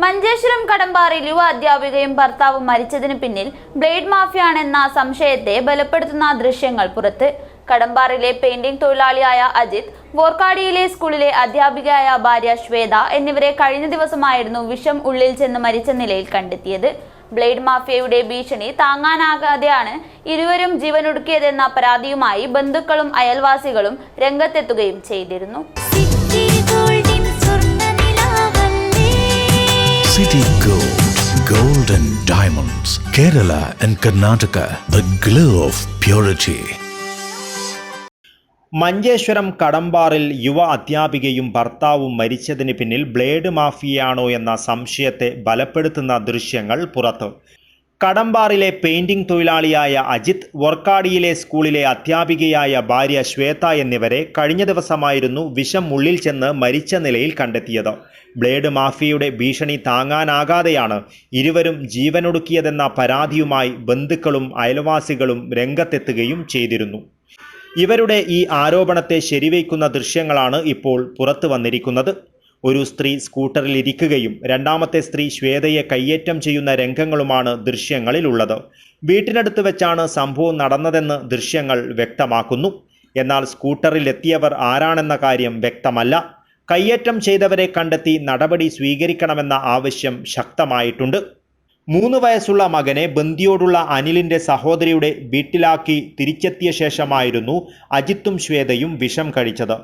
മഞ്ചേശ്വരം കടമ്പാറിൽ യുവ അധ്യാപികയും ഭർത്താവും മരിച്ചതിന് പിന്നിൽ ബ്ലേഡ് മാഫിയാണെന്ന സംശയത്തെ ബലപ്പെടുത്തുന്ന ദൃശ്യങ്ങൾ പുറത്ത്. കടമ്പാറിലെ പെയിന്റിംഗ് തൊഴിലാളിയായ അജിത്, വോർക്കാടിയിലെ സ്കൂളിലെ അധ്യാപികയായ ഭാര്യ ശ്വേത എന്നിവരെ കഴിഞ്ഞ ദിവസമായിരുന്നു വിഷം ഉള്ളിൽ ചെന്ന് മരിച്ച നിലയിൽ കണ്ടെത്തിയത്. ബ്ലേഡ് മാഫിയയുടെ ഭീഷണി താങ്ങാനാകാതെയാണ് ഇരുവരും ജീവനൊടുക്കിയതെന്ന പരാതിയുമായി ബന്ധുക്കളും അയൽവാസികളും രംഗത്തെത്തുകയും ചെയ്തിരുന്നു. City Gold, Gold and Diamonds, Kerala and Karnataka, the glow of purity. Manjeshwaram കടമ്പാറിൽ യുവ അധ്യാപികയും ഭർത്താവും മരിച്ചതിന് പിന്നിൽ ബ്ലേഡ് മാഫിയയാണോ എന്ന സംശയത്തെ ബലപ്പെടുത്തുന്ന ദൃശ്യങ്ങൾ പുറത്ത്. കടമ്പാറിലെ പെയിന്റിംഗ് തൊഴിലാളിയായ അജിത്, വോർക്കാടിയിലെ സ്കൂളിലെ അധ്യാപികയായ ഭാര്യ ശ്വേത എന്നിവരെ കഴിഞ്ഞ ദിവസമായിരുന്നു വിഷം ഉള്ളിൽ ചെന്ന് മരിച്ച നിലയിൽ കണ്ടെത്തിയത്. ബ്ലേഡ് മാഫിയയുടെ ഭീഷണി താങ്ങാനാകാതെയാണ് ഇരുവരും ജീവനൊടുക്കിയതെന്ന പരാതിയുമായി ബന്ധുക്കളും അയൽവാസികളും രംഗത്തെത്തുകയും ചെയ്തിരുന്നു. ഇവരുടെ ഈ ആരോപണത്തെ ശരിവയ്ക്കുന്ന ദൃശ്യങ്ങളാണ് ഇപ്പോൾ പുറത്തു വന്നിരിക്കുന്നത്. ഒരു സ്ത്രീ സ്കൂട്ടറിൽ ഇരിക്കുകയും രണ്ടാമത്തെ സ്ത്രീ ശ്വേതയെ കയ്യേറ്റം ചെയ്യുന്ന രംഗങ്ങളുമാണ് ദൃശ്യങ്ങളിലുള്ളത്. വീട്ടിനടുത്ത് വെച്ചാണ് സംഭവം നടന്നതെന്ന് ദൃശ്യങ്ങൾ വ്യക്തമാക്കുന്നു. എന്നാൽ സ്കൂട്ടറിൽ എത്തിയവർ ആരാണെന്ന കാര്യം വ്യക്തമല്ല. കയ്യേറ്റം ചെയ്തവരെ കണ്ടെത്തി നടപടി സ്വീകരിക്കണമെന്ന ആവശ്യം ശക്തമായിട്ടുണ്ട്. 3 വയസ്സുള്ള മകനെ ബന്ദിയോടുള്ള അനിലിൻ്റെ സഹോദരിയുടെ വീട്ടിലാക്കി തിരിച്ചെത്തിയ ശേഷമായിരുന്നു അജിത്തും ശ്വേതയും വിഷം കഴിച്ചത്.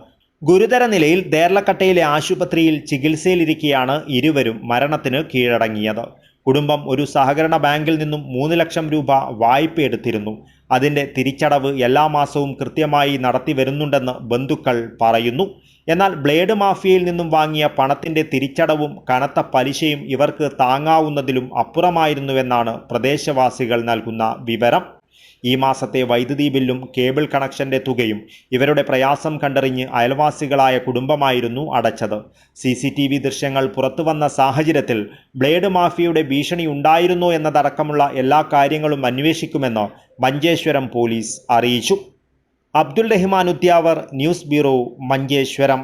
ഗുരുതര നിലയിൽ ദേർലക്കട്ടയിലെ ആശുപത്രിയിൽ ചികിത്സയിലിരിക്കെയാണ് ഇരുവരും മരണത്തിന് കീഴടങ്ങിയത്. കുടുംബം ഒരു സഹകരണ ബാങ്കിൽ നിന്നും 3 ലക്ഷം രൂപ വായ്പ എടുത്തിരുന്നു. അതിൻ്റെ തിരിച്ചടവ് എല്ലാ മാസവും കൃത്യമായി നടത്തി വരുന്നുണ്ടെന്ന് ബന്ധുക്കൾ പറയുന്നു. എന്നാൽ ബ്ലേഡ് മാഫിയയിൽ നിന്നും വാങ്ങിയ പണത്തിൻ്റെ തിരിച്ചടവും കനത്ത പലിശയും ഇവർക്ക് താങ്ങാവുന്നതിലും അപ്പുറമായിരുന്നുവെന്നാണ് പ്രദേശവാസികൾ നൽകുന്ന വിവരം. ഈ മാസത്തെ വൈദ്യുതി ബില്ലും കേബിൾ കണക്ഷൻ്റെ തുകയും ഇവരുടെ പ്രയാസം കണ്ടറിഞ്ഞ് അയൽവാസികളായ കുടുംബമായിരുന്നു അടച്ചത്. CCTV ദൃശ്യങ്ങൾ പുറത്തുവന്ന സാഹചര്യത്തിൽ ബ്ലേഡ് മാഫിയയുടെ ഭീഷണി ഉണ്ടായിരുന്നോ എന്നതടക്കമുള്ള എല്ലാ കാര്യങ്ങളും അന്വേഷിക്കുമെന്ന് മഞ്ചേശ്വരം പോലീസ് അറിയിച്ചു. Abdul Rahman Udyavar, news bureau, Manjeshwaram.